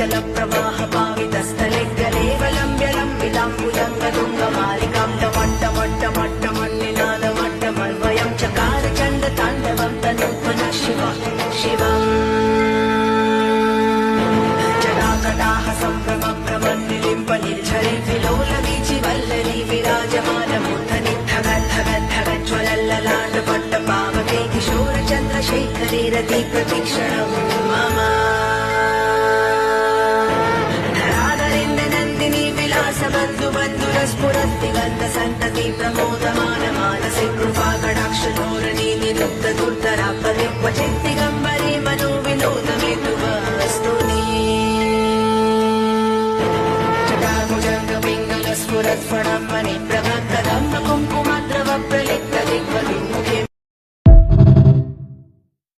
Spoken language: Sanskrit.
चल प्रवाह पावितस्थले गलेवलम्ब्य लम्बिताम्बुजङ्गतुङ्गमालिकां टमट्टमट्टमट्टमन्निनादमट्टमन्वयं चकार चण्ड ताण्डवं तनूत्मनः शिवम् जटाकटाह सम्भ्रमभ्रमन्निलिम्प निर्झरे विलोलवीचि वल्लरी विराजमानमूर्धनि धगज्ज्वलल्ललाटपट्टपावके किशोरचन्द्रशेखरे रति प्रतीक्षणम् मम स्फुरद्दिगन्तसन्तति प्रमोदमान मानसे कृपा कटाक्ष धोरणी निरुद्ध दुर्धरा परिक्वचे